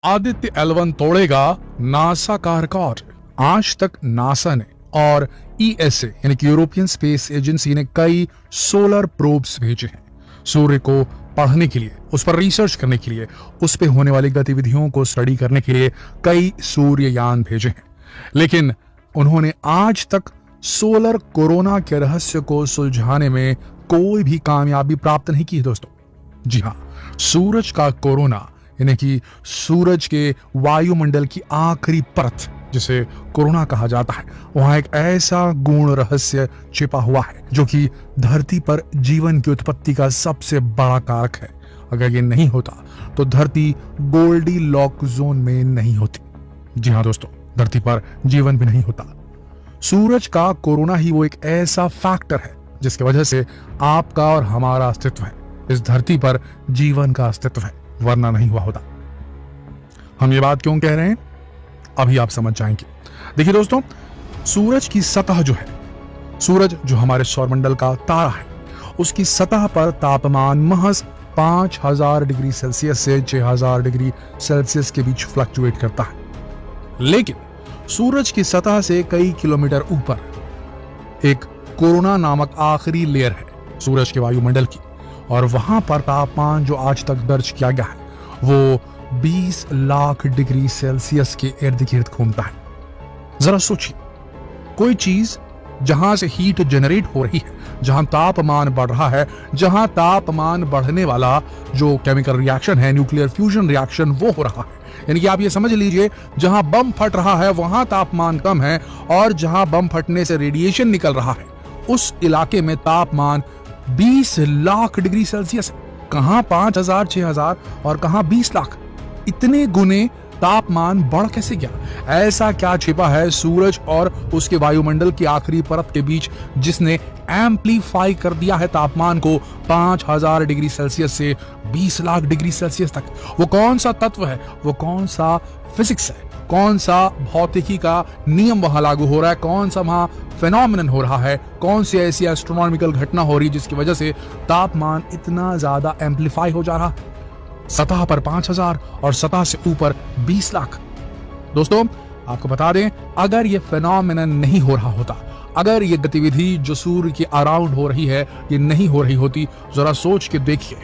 Aditya L1 तोड़ेगा NASA का record. आज तक नासा ने और ESA यानी कि यूरोपियन स्पेस एजेंसी ने कई सोलर प्रोब्स भेजे हैं सूर्य को पढ़ने के लिए, उस पर रिसर्च करने के लिए, उस पे होने वाली गतिविधियों को स्टडी करने के लिए कई सूर्ययान भेजे हैं। लेकिन उन्होंने आज तक सोलर कोरोना के रहस्य को सुलझाने में कोई भी कामयाबी प्राप्त नहीं की है दोस्तों। जी हाँ, सूरज का कोरोना यानी कि सूरज के वायुमंडल की आखिरी परत जिसे कोरोना कहा जाता है, वहां एक ऐसा गूढ़ रहस्य छिपा हुआ है जो कि धरती पर जीवन की उत्पत्ति का सबसे बड़ा कारक है। अगर ये नहीं होता तो धरती गोल्डी लॉक जोन में नहीं होती। जी हाँ दोस्तों, धरती पर जीवन भी नहीं होता। सूरज का कोरोना ही वो एक ऐसा फैक्टर है जिसकी वजह से आपका और हमारा अस्तित्व है, इस धरती पर जीवन का अस्तित्व है, वरना नहीं हुआ होता। हम ये बात क्यों कह रहे हैं अभी आप समझ जाएंगे। देखिए दोस्तों, सूरज की सतह जो है, सूरज जो हमारे सौरमंडल का तारा है, उसकी सतह पर तापमान महज 5000 डिग्री सेल्सियस से 6000 डिग्री सेल्सियस के बीच फ्लक्चुएट करता है। लेकिन सूरज की सतह से कई किलोमीटर ऊपर एक कोरोना नामक आखिरी लेयर है सूरज के वायुमंडल की, और वहां पर तापमान जो आज तक दर्ज किया गया है वो 20 लाख डिग्री सेल्सियस के इर्द गिर्द घूमता है। जरा सोचिए, कोई चीज जहां से हीट जनरेट हो रही है, जहां तापमान बढ़ रहा है, जहां तापमान बढ़ने वाला जो केमिकल रिएक्शन है, न्यूक्लियर फ्यूजन रिएक्शन, वो हो रहा है। यानी कि आप ये समझ लीजिए, जहां बम फट रहा है वहां तापमान कम है, और जहां बम फटने से रेडिएशन निकल रहा है उस इलाके में तापमान 20 लाख डिग्री सेल्सियस। कहां 5000, 6000 और कहां 20 लाख। इतने गुने तापमान बढ़ कैसे गया? ऐसा क्या छिपा है सूरज और उसके वायुमंडल की आखिरी परत के बीच जिसने एम्पलीफाई कर दिया है तापमान को 5000 डिग्री सेल्सियस से 20 लाख डिग्री सेल्सियस तक? वो कौन सा तत्व है, वो कौन सा फिजिक्स है, कौन सा भौतिकी का नियम वहां लागू हो रहा है, कौन सा वहां फेनोमेनन हो रहा है, कौन सी ऐसी एस्ट्रोनॉमिकल घटना हो रही है जिसकी वजह से तापमान इतना ज्यादा एम्पलीफाई हो जा रहा है? सतह पर 5000 और सतह से ऊपर 20 लाख। दोस्तों आपको बता दें, अगर ये फेनोमेनन नहीं हो रहा होता, अगर ये गतिविधि जो सूर्य के अराउंड हो रही है ये नहीं हो रही होती, जरा सोच के देखिए,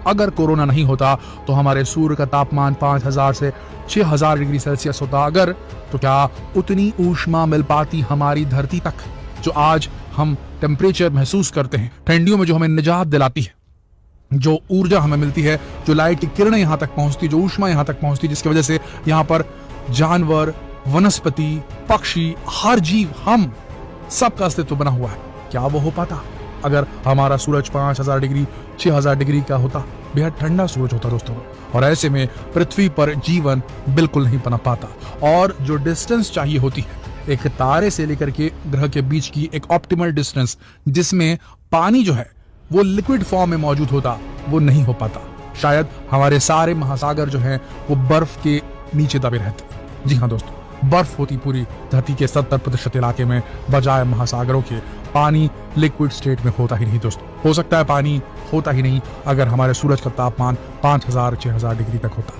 अगर कोरोना नहीं होता तो हमारे सूर्य का तापमान 5000 से 6000 डिग्री सेल्सियस होता। अगर तो क्या उतनी ऊष्मा मिल पाती हमारी धरती तक जो आज हम टेम्परेचर महसूस करते हैं, ठंडियों में जो हमें निजात दिलाती है, जो ऊर्जा हमें मिलती है, जो लाइट की किरणें यहां तक पहुंचती, जो ऊष्मा यहां तक पहुंचती, जिसकी वजह से यहां पर जानवर, वनस्पति, पक्षी, हर जीव, हम सबका अस्तित्व बना हुआ है। क्या वो हो पाता अगर हमारा सूरज 5000 डिग्री 6000 डिग्री का होता? बेहद ठंडा सूरज होता दोस्तों, और ऐसे में पृथ्वी पर जीवन बिल्कुल नहीं बना पाता। और जो डिस्टेंस चाहिए होती है एक तारे से लेकर के ग्रह के बीच की, एक ऑप्टिमल डिस्टेंस जिसमें पानी जो है वो लिक्विड फॉर्म में मौजूद होता, वो नहीं हो पाता। शायद हमारे सारे महासागर जो हैं वो बर्फ के नीचे दबे रहते। जी हाँ दोस्तों, बर्फ होती पूरी धरती के 70% इलाके में, बजाय महासागरों के पानी लिक्विड स्टेट में होता ही नहीं दोस्तों। हो सकता है पानी होता ही नहीं अगर हमारे सूरज का तापमान 5000, 6000 डिग्री तक होता।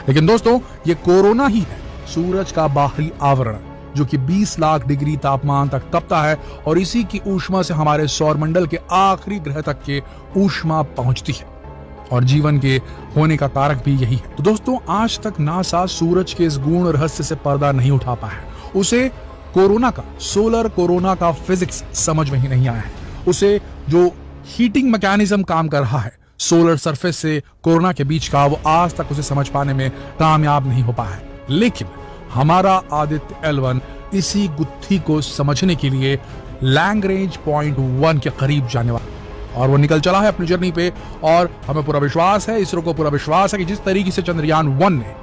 लेकिन दोस्तों ये कोरोना ही है, सूरज का बाहरी आवरण जो कि 20 लाख डिग्री तापमान तक तपता है, और इसी की ऊष्मा से हमारे सौरमंडल के आखिरी ग्रह तक के ऊष्मा पहुंचती है, और जीवन के होने का कारक भी यही है। तो दोस्तों आज तक नासा सूरज के इस गूढ़ रहस्य से पर्दा नहीं उठा पाया है। उसे कोरोना का, सोलर कोरोना का फिजिक्स समझ में ही नहीं आया है। उसे जो हीटिंग मैकेनिज्म काम कर रहा है सोलर सरफेस से कोरोना के बीच का, वो आज तक उसे समझ पाने में कामयाब नहीं हो पाया है। लेकिन हमारा आदित्य L1 इसी गुत्थी को समझने के लिए लैग्रेंज पॉइंट 1 के करीब जाने वाला, और वो निकल चला है अपनी जर्नी पे। और हमें पूरा विश्वास है, इसरो को पूरा विश्वास है कि जिस तरीके से चंद्रयान 1 ने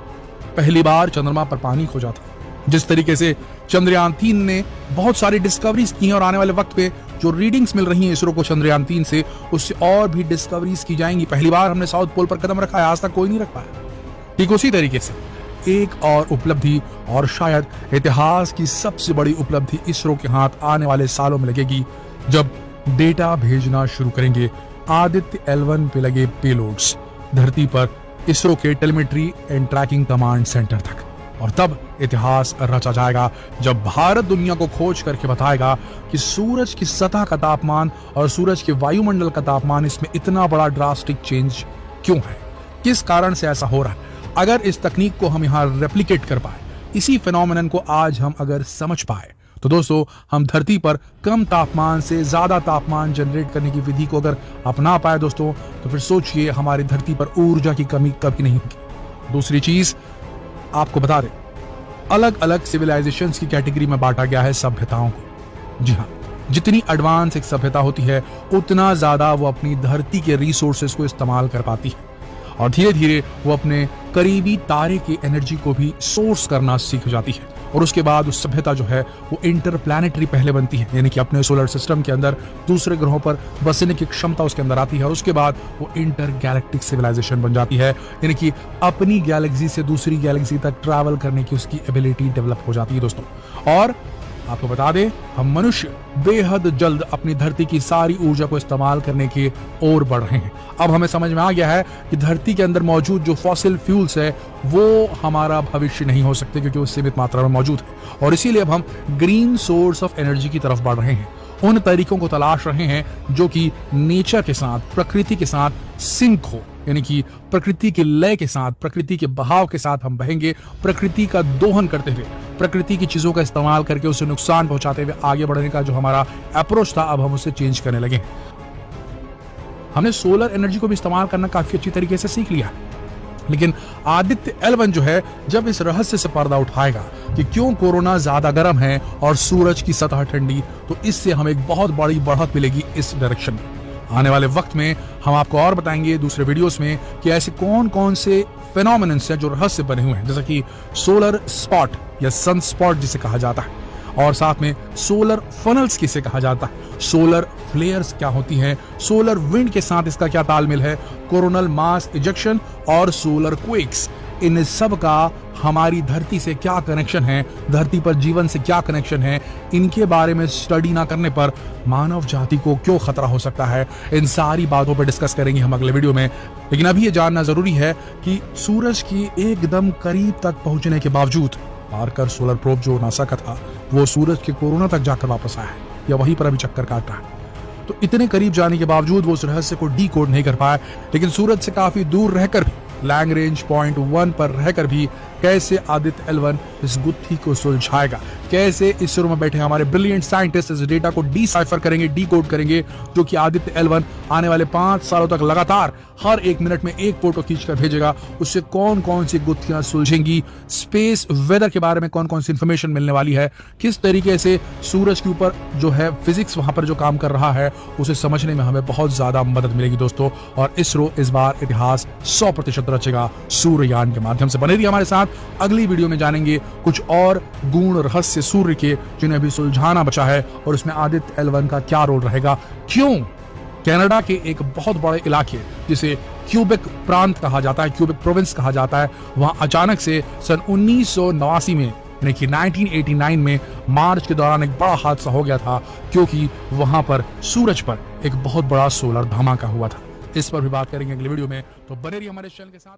पहली बार चंद्रमा पर पानी खोजा था, जिस तरीके से चंद्रयान 3 ने बहुत सारी डिस्कवरीज की हैं, और आने वाले वक्त पे जो रीडिंग्स मिल रही हैं इसरो को चंद्रयान 3 से, उससे और भी डिस्कवरीज की जाएंगी। पहली बार हमने साउथ पोल पर कदम रखा है, आज तक कोई नहीं रख पाया। ठीक उसी तरीके से एक और उपलब्धि, और शायद इतिहास की सबसे बड़ी उपलब्धि इसरो के हाथ आने वाले सालों में लगेगी, जब डेटा भेजना शुरू करेंगे आदित्य L1 पे लगे पेलोड्स धरती पर इसरो के telemetry and tracking command centre तक। और तब इतिहास रचा जाएगा जब भारत दुनिया को खोज करके बताएगा कि सूरज की सतह का तापमान और सूरज के वायुमंडल का तापमान, इसमें इतना बड़ा ड्रास्टिक चेंज क्यों है, किस कारण से ऐसा हो रहा है। अगर इस तकनीक को हम यहाँ रेप्लिकेट कर पाए, इसी फिनोमेनन को आज हम अगर समझ पाए, तो दोस्तों हम धरती पर कम तापमान से ज्यादा तापमान जनरेट करने की विधि को अगर अपना पाए दोस्तों, तो फिर सोचिए हमारी धरती पर ऊर्जा की कमी कभी नहीं होगी। दूसरी चीज आपको बता दें, अलग अलग सिविलाइजेशंस की कैटेगरी में बांटा गया है सभ्यताओं को। जी हाँ, जितनी एडवांस एक सभ्यता होती है उतना ज्यादा वो अपनी धरती के रिसोर्सेज को इस्तेमाल कर पाती है और धीरे धीरे वो अपने करीबी तारे की एनर्जी को भी सोर्स करना सीख जाती है। और उसके बाद उस सभ्यता जो है वो इंटरप्लैनेटरी पहले बनती है, यानी कि अपने सोलर सिस्टम के अंदर दूसरे ग्रहों पर बसने की क्षमता उसके अंदर आती है। और उसके बाद वो इंटर गैलेक्टिक सिविलाइजेशन बन जाती है, यानी कि अपनी गैलेक्सी से दूसरी गैलेक्सी तक ट्रैवल करने की उसकी एबिलिटी डेवलप हो जाती है दोस्तों। और आपको बता दें, हम मनुष्य बेहद जल्द अपनी धरती की सारी ऊर्जा को इस्तेमाल करने की ओर बढ़ रहे हैं। अब हमें समझ में आ गया है कि धरती के अंदर मौजूद जो फॉसिल फ्यूल्स है वो हमारा भविष्य नहीं हो सकते, क्योंकि वो सीमित मात्रा में मौजूद है। और इसीलिए अब हम ग्रीन सोर्स ऑफ एनर्जी की तरफ बढ़ रहे हैं, उन तरीकों को तलाश रहे हैं जो कि नेचर के साथ, प्रकृति के साथ सिंक हो, यानी कि प्रकृति के लय के साथ, प्रकृति के बहाव के साथ हम बहेंगे, प्रकृति का दोहन करते हुए, प्रकृति की चीजों का इस्तेमाल करके उसे नुकसान पहुंचाते हुए आगे बढ़ने का जो हमारा अप्रोच था, अब हम उसे चेंज करने लगे। हमने सोलर एनर्जी को भी इस्तेमाल करना काफी अच्छी तरीके से सीख लिया, लेकिन आदित्य L1 जो है जब इस रहस्य से पर्दा उठाएगा कि क्यों कोरोना ज्यादा गर्म है और सूरज की सतह ठंडी, तो इससे हमें एक बहुत बड़ी बढ़त मिलेगी इस डायरेक्शन में। आने वाले वक्त में हम आपको और बताएंगे दूसरे वीडियोस में कि ऐसे कौन कौन से फेनोमेनन्स हैं जो रहस्य बने हुए हैं, जैसे कि सोलर स्पॉट या सन स्पॉट जिसे कहा जाता है, और साथ में सोलर फनल्स किसे कहा जाता है, सोलर फ्लेयर्स क्या होती हैं, सोलर विंड के साथ इसका क्या तालमेल है, कोरोनल मास इजेक्शन और सोलर क्वेक्स, इन सब का हमारी धरती से क्या कनेक्शन है, धरती पर जीवन से क्या कनेक्शन है, इनके बारे में स्टडी ना करने पर मानव जाति को क्यों खतरा हो सकता है, इन सारी बातों पर डिस्कस करेंगे हम अगले वीडियो में। लेकिन अभी ये जानना जरूरी है कि सूरज की एकदम करीब तक पहुंचने के बावजूद पार्कर सोलर प्रोब जो नासा का था वो सूरज के कोरोना तक जाकर वापस आया है या वहीं पर अभी चक्कर काट रहा है। तो इतने करीब जाने के बावजूद वो उस रहस्य को डीकोड नहीं कर पाया, लेकिन सूरज से काफी दूर रहकर भी, लैग्रेंज पॉइंट 1 पर रहकर भी कैसे आदित्य L1 इस गुत्थी को सुलझाएगा, कैसे इसरो में बैठे हमारे ब्रिलियंट साइंटिस्ट इस डेटा को डिसाइफर करेंगे, डीकोड करेंगे, जो कि आदित्य L1 आने वाले 5 सालों तक लगातार हर 1 मिनट में एक फोटो खींचकर भेजेगा। उससे कौन कौन सी गुत्थियां सुलझेंगी, स्पेस वेदर के बारे में कौन कौन सी इंफॉर्मेशन मिलने वाली है, किस तरीके से सूरज के ऊपर जो है फिजिक्स वहां पर जो काम कर रहा है उसे समझने में हमें बहुत ज्यादा मदद मिलेगी दोस्तों। और इसरो इस बार इतिहास 100% रचेगा सूर्ययान के माध्यम से। बने रहिए हमारे साथ, अगली वीडियो में जानेंगे कुछ और गूढ़ रहस्य सूर्य के जिन्हें अभी सुलझाना बचा है, और उसमें आदित्य L1 का क्या रोल रहेगा, क्यों कनाडा के एक बहुत बड़े इलाके जिसे क्यूबेक प्रांत कहा जाता है, क्यूबेक प्रोविंस कहा जाता है, वहां अचानक से सन 1989 में यानी कि 1989 में मार्च के दौरान एक बड़ा हादसा हो गया था, क्योंकि वहां पर सूरज पर एक बहुत बड़ा सोलर धमाका हुआ था। इस पर भी बात करेंगे अगले वीडियो में, तो बने रहिए हमारे चैनल के साथ।